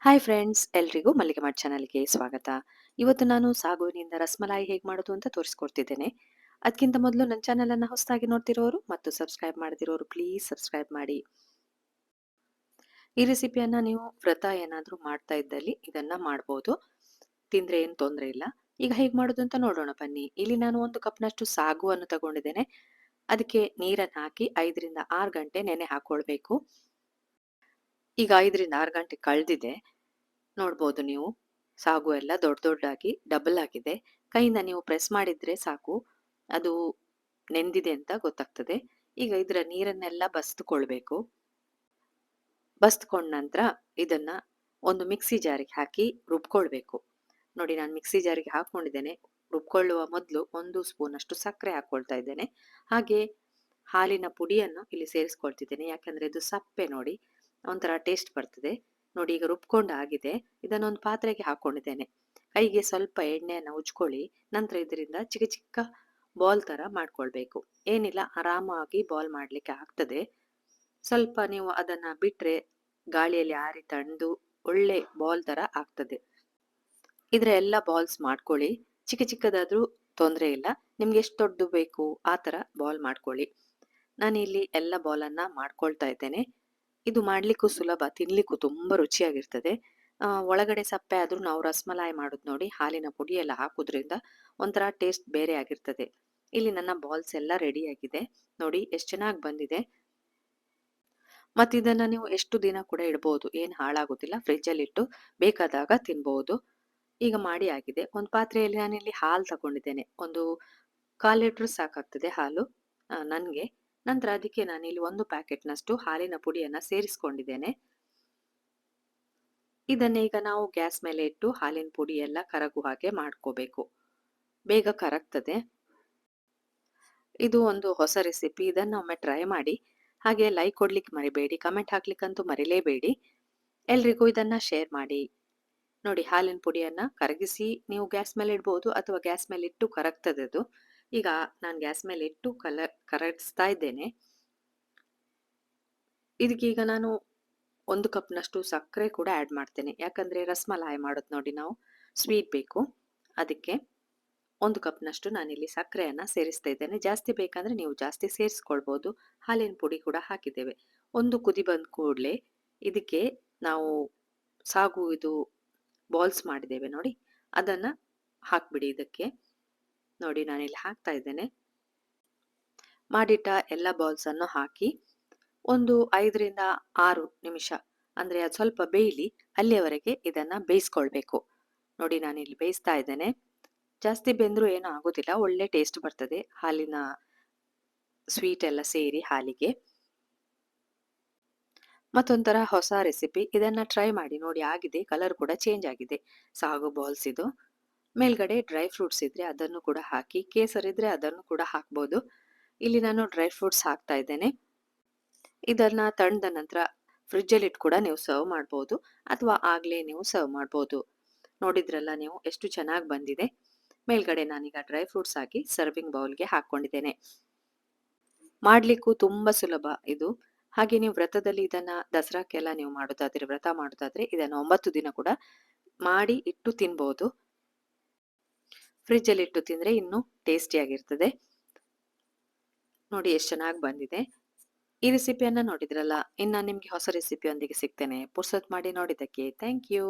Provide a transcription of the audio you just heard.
Hi friends, ಎಲ್ರಿಗೂ ಮಲ್ಲಿಗೆ ಮಾಡ್ ಚಾನಲ್ಗೆ ಸ್ವಾಗತ. ಇವತ್ತು ನಾನು ಸಾಗುವಿನಿಂದ ರಸಮಲಾಯಿ ಹೇಗೆ ಮಾಡೋದು ಅಂತ ತೋರಿಸ್ಕೊಡ್ತಿದ್ದೇನೆ. ಅದಕ್ಕಿಂತ ಮೊದಲು ನನ್ನ ಚಾನಲನ್ನು ಹೊಸದಾಗಿ ನೋಡ್ತಿರೋರು ಮತ್ತು ಸಬ್ಸ್ಕ್ರೈಬ್ ಮಾಡದಿರೋರು ಪ್ಲೀಸ್ ಸಬ್ಸ್ಕ್ರೈಬ್ ಮಾಡಿ. ಈ ರೆಸಿಪಿಯನ್ನ ನೀವು ವ್ರತ ಏನಾದರೂ ಮಾಡ್ತಾ ಇದ್ದಲ್ಲಿ ಇದನ್ನ ಮಾಡ್ಬೋದು. ತಿಂದ್ರೆ ಏನು ತೊಂದರೆ ಇಲ್ಲ. ಈಗ ಹೇಗೆ ಮಾಡೋದು ಅಂತ ನೋಡೋಣ ಬನ್ನಿ. ಇಲ್ಲಿ ನಾನು 1 ಕಪ್ನಷ್ಟು ಸಾಗುವನ್ನು ತಗೊಂಡಿದ್ದೇನೆ. ಅದಕ್ಕೆ ನೀರನ್ನು ಹಾಕಿ 5ರಿಂದ 6 ಗಂಟೆ ನೆನೆ ಹಾಕೊಳ್ಬೇಕು. ಈಗ 5ರಿಂದ 6 ಗಂಟೆ ಕಳೆದಿದೆ. ನೋಡ್ಬೋದು ನೀವು. ಸಾಗು ಎಲ್ಲ ದೊಡ್ಡದಾಗಿ ಡಬಲ್ ಆಗಿದೆ. ಕೈಯಿಂದ ನೀವು ಪ್ರೆಸ್ ಮಾಡಿದ್ರೆ ಸಾಕು, ಅದು ನೆಂದಿದೆ ಅಂತ ಗೊತ್ತಾಗ್ತದೆ. ಈಗ ಇದರ ನೀರನ್ನೆಲ್ಲ ಬಸಿದುಕೊಳ್ಬೇಕು. ಬಸಿದುಕೊಂಡ ನಂತರ ಇದನ್ನ ಒಂದು ಮಿಕ್ಸಿ ಜಾರಿಗೆ ಹಾಕಿ ರುಬ್ಕೊಳ್ಬೇಕು. ನೋಡಿ, ನಾನು ಮಿಕ್ಸಿ ಜಾರಿಗೆ ಹಾಕೊಂಡಿದ್ದೇನೆ. ರುಬ್ಕೊಳ್ಳುವ ಮೊದಲು 1 ಸ್ಪೂನ್ ಅಷ್ಟು ಸಕ್ಕರೆ ಹಾಕೊಳ್ತಾ ಇದ್ದೇನೆ. ಹಾಗೆ ಹಾಲಿನ ಪುಡಿಯನ್ನು ಇಲ್ಲಿ ಸೇರಿಸ್ಕೊಳ್ತಿದ್ದೇನೆ. ಯಾಕಂದ್ರೆ ಇದು ಸಪ್ಪೆ ನೋಡಿ, ಒಂಥರ ಟೇಸ್ಟ್ ಬರ್ತದೆ. ನೋಡಿ, ಈಗ ರುಬ್ಕೊಂಡು ಆಗಿದೆ. ಇದನ್ನೊಂದು ಪಾತ್ರೆಗೆ ಹಾಕೊಂಡಿದ್ದೇನೆ. ಕೈಗೆ ಸ್ವಲ್ಪ ಎಣ್ಣೆಯನ್ನು ಉಜ್ಕೊಳ್ಳಿ. ನಂತರ ಇದರಿಂದ ಚಿಕ್ಕ ಚಿಕ್ಕ ಬಾಲ್ ತರ ಮಾಡ್ಕೊಳ್ಬೇಕು. ಏನಿಲ್ಲ, ಆರಾಮಾಗಿ ಬಾಲ್ ಮಾಡ್ಲಿಕ್ಕೆ ಆಗ್ತದೆ. ಸ್ವಲ್ಪ ನೀವು ಅದನ್ನ ಬಿಟ್ರೆ ಗಾಳಿಯಲ್ಲಿ ಆರಿ ತಂದು ಒಳ್ಳೆ ಬಾಲ್ ತರ ಆಗ್ತದೆ. ಇದ್ರ ಎಲ್ಲ ಬಾಲ್ಸ್ ಮಾಡ್ಕೊಳ್ಳಿ. ಚಿಕ್ಕ ಚಿಕ್ಕದಾದ್ರೂ ತೊಂದರೆ ಇಲ್ಲ. ನಿಮ್ಗೆ ಎಷ್ಟು ದೊಡ್ಡದು ಬೇಕು ಆ ತರ ಬಾಲ್ ಮಾಡ್ಕೊಳ್ಳಿ. ನಾನಿಲ್ಲಿ ಎಲ್ಲ ಬಾಲನ್ನ ಮಾಡ್ಕೊಳ್ತಾ ಇದ್ದೇನೆ. ಇದು ಮಾಡ್ಲಿಕ್ಕೂ ಸುಲಭ, ತಿನ್ಲಿಕ್ಕೂ ತುಂಬಾ ರುಚಿಯಾಗಿರ್ತದೆ. ಒಳಗಡೆ ಸಪ್ಪೆ ಆದ್ರೂ ನಾವು ರಸಮಲಾಯಿ ಮಾಡುದು ನೋಡಿ, ಹಾಲಿನ ಪುಡಿ ಎಲ್ಲ ಹಾಕುದ್ರಿಂದ ಒಂಥರ ಟೇಸ್ಟ್ ಬೇರೆ ಆಗಿರ್ತದೆ. ಇಲ್ಲಿ ನನ್ನ ಬಾಲ್ಸ್ ಎಲ್ಲ ರೆಡಿ ಆಗಿದೆ. ನೋಡಿ ಎಷ್ಟು ಚೆನ್ನಾಗಿ ಬಂದಿದೆ. ಇದನ್ನ ನೀವು ಎಷ್ಟು ದಿನ ಕೂಡ ಇಡಬಹುದು, ಏನು ಹಾಳಾಗೋದಿಲ್ಲ. ಫ್ರಿಡ್ಜ್ ಅಲ್ಲಿ ಇಟ್ಟು ಬೇಕಾದಾಗ ತಿನ್ಬಹುದು. ಈಗ ಮಾಡಿ ಆಗಿದೆ. ಒಂದು ಪಾತ್ರೆಯಲ್ಲಿ ನಾನಿಲ್ಲಿ ಹಾಲು ತಗೊಂಡಿದ್ದೇನೆ. ಒಂದು 1/4 ಲೀಟರ್ ಸಾಕಾಗ್ತದೆ ಹಾಲು ನನ್ಗೆ. ನಂತರ ಅದಕ್ಕೆ ನಾನಿಲ್ಲಿ 1 ಪ್ಯಾಕೆಟ್ನಷ್ಟು ಹಾಲಿನ ಪುಡಿಯನ್ನ ಸೇರಿಸ್ಕೊಂಡಿದ್ದೇನೆ. ಇದನ್ನ ಈಗ ನಾವು ಗ್ಯಾಸ್ ಮೇಲೆ ಇಟ್ಟು ಹಾಲಿನ ಪುಡಿ ಎಲ್ಲ ಕರಗುವ ಹಾಗೆ ಮಾಡ್ಕೋಬೇಕು. ಬೇಗ ಕರಗ್ತದೆ. ಇದು ಒಂದು ಹೊಸ ರೆಸಿಪಿ. ಇದನ್ನ ಒಮ್ಮೆ ಟ್ರೈ ಮಾಡಿ. ಹಾಗೆ ಲೈಕ್ ಕೊಡ್ಲಿಕ್ಕೆ ಮರಿಬೇಡಿ, ಕಮೆಂಟ್ ಹಾಕ್ಲಿಕ್ಕಂತೂ ಮರಿಲೇಬೇಡಿ. ಎಲ್ರಿಗೂ ಇದನ್ನ ಶೇರ್ ಮಾಡಿ. ನೋಡಿ, ಹಾಲಿನ ಪುಡಿಯನ್ನ ಕರಗಿಸಿ ನೀವು ಗ್ಯಾಸ್ ಮೇಲೆ ಇಡ್ಬೋದು ಅಥವಾ ಗ್ಯಾಸ್ ಮೇಲೆ ಇಟ್ಟು ಕರಗ್ತದೆ ಅದು. ಈಗ ನಾನು ಗ್ಯಾಸ್ ಮೇಲೆ ಇಟ್ಟು ಕರಗಿಸ್ತಾ ಇದ್ದೇನೆ. ಇದಕ್ಕೀಗ ನಾನು 1 ಕಪ್ನಷ್ಟು ಸಕ್ಕರೆ ಕೂಡ ಆ್ಯಡ್ ಮಾಡ್ತೇನೆ. ಯಾಕಂದ್ರೆ ರಸಮಲಾಯಿ ಮಾಡೋದು ನೋಡಿ ನಾವು, ಸ್ವೀಟ್ ಬೇಕು. ಅದಕ್ಕೆ 1 ಕಪ್ನಷ್ಟು ನಾನಿಲ್ಲಿ ಸಕ್ಕರೆಯನ್ನ ಸೇರಿಸ್ತಾ ಇದ್ದೇನೆ. ಜಾಸ್ತಿ ಬೇಕಂದ್ರೆ ನೀವು ಜಾಸ್ತಿ ಸೇರಿಸ್ಕೊಳ್ಬೋದು. ಹಾಲಿನ ಪುಡಿ ಕೂಡ ಹಾಕಿದ್ದೇವೆ. ಒಂದು ಕುದಿ ಬಂದ ಕೂಡಲೇ ಇದಕ್ಕೆ ನಾವು ಸಾಗು ಇದು ಬಾಲ್ಸ್ ಮಾಡಿದ್ದೇವೆ ನೋಡಿ, ಅದನ್ನ ಹಾಕ್ಬಿಡಿ ಇದಕ್ಕೆ. ನೋಡಿ, ನಾನಿಲ್ಲಿ ಹಾಕ್ತಾ ಇದ್ದೇನೆ. ಮಾಡಿಟ್ಟ ಎಲ್ಲ ಬಾಲ್ಸ್ ಅನ್ನು ಹಾಕಿ ಒಂದು 5ರಿಂದ 6 ನಿಮಿಷ, ಅಂದ್ರೆ ಅದು ಸ್ವಲ್ಪ ಬೇಯಲಿ, ಅಲ್ಲಿಯವರೆಗೆ ಇದನ್ನ ಬೇಯಿಸ್ಕೊಳ್ಬೇಕು. ನೋಡಿ, ನಾನಿಲ್ಲಿ ಬೇಯಿಸ್ತಾ ಇದ್ದೇನೆ. ಜಾಸ್ತಿ ಬೆಂದ್ರೂ ಏನೂ ಆಗೋದಿಲ್ಲ, ಒಳ್ಳೆ ಟೇಸ್ಟ್ ಬರ್ತದೆ ಹಾಲಿನ ಸ್ವೀಟ್ ಎಲ್ಲ ಸೇರಿ ಹಾಲಿಗೆ. ಮತ್ತೊಂಥರ ಹೊಸ ರೆಸಿಪಿ. ಇದನ್ನ ಟ್ರೈ ಮಾಡಿ ನೋಡಿ. ಆಗಿದೆ, ಕಲರ್ ಕೂಡ ಚೇಂಜ್ ಆಗಿದೆ ಸಾಗು ಬಾಲ್ಸ್ ಇದು. ಮೇಲ್ಗಡೆ ಡ್ರೈ ಫ್ರೂಟ್ಸ್ ಇದ್ರೆ ಅದನ್ನು ಕೂಡ ಹಾಕಿ, ಕೇಸರ್ ಇದ್ರೆ ಅದನ್ನು ಕೂಡ ಹಾಕ್ಬೋದು. ಇಲ್ಲಿ ನಾನು ಡ್ರೈ ಫ್ರೂಟ್ಸ್ ಹಾಕ್ತಾ ಇದ್ದೇನೆ. ಇದನ್ನ ತಣ್ಣದ ನಂತರ ಫ್ರಿಡ್ಜ್ ಅಲ್ಲಿ ಇಟ್ಟು ಕೂಡ ನೀವು ಸರ್ವ್ ಮಾಡಬಹುದು, ಅಥವಾ ಆಗ್ಲೇ ನೀವು ಸರ್ವ್ ಮಾಡಬಹುದು. ನೋಡಿದ್ರಲ್ಲ ನೀವು ಎಷ್ಟು ಚೆನ್ನಾಗಿ ಬಂದಿದೆ. ಮೇಲ್ಗಡೆ ನಾನೀಗ ಡ್ರೈ ಫ್ರೂಟ್ಸ್ ಹಾಕಿ ಸರ್ವಿಂಗ್ ಬೌಲ್ಗೆ ಹಾಕೊಂಡಿದ್ದೇನೆ. ಮಾಡ್ಲಿಕ್ಕೂ ತುಂಬಾ ಸುಲಭ ಇದು. ಹಾಗೆ ನೀವು ವ್ರತದಲ್ಲಿ ಇದನ್ನ ದಸರಾಕ್ಕೆಲ್ಲ ನೀವು ಮಾಡೋದಾದ್ರೆ, ವ್ರತ ಮಾಡೋದಾದ್ರೆ ಇದನ್ನ 9 ದಿನ ಕೂಡ ಮಾಡಿ ಇಟ್ಟು ತಿನ್ಬಹುದು. ಫ್ರಿಡ್ಜ್ ಅಲ್ಲಿ ಇಟ್ಟು ತಿಂದ್ರೆ ಇನ್ನೂ ಟೇಸ್ಟಿಯಾಗಿರ್ತದೆ. ನೋಡಿ ಎಷ್ಟು ಚೆನ್ನಾಗಿ ಬಂದಿದೆ. ಈ ರೆಸಿಪಿಯನ್ನ ನೋಡಿದ್ರಲ್ಲ. ಇನ್ನು ನಿಮ್ಗೆ ಹೊಸ ರೆಸಿಪಿಯೊಂದಿಗೆ ಸಿಗ್ತೇನೆ. ಪುರ್ಸೊತ್ ಮಾಡಿ ನೋಡಿದ್ದಕ್ಕೆ ಥ್ಯಾಂಕ್ ಯು.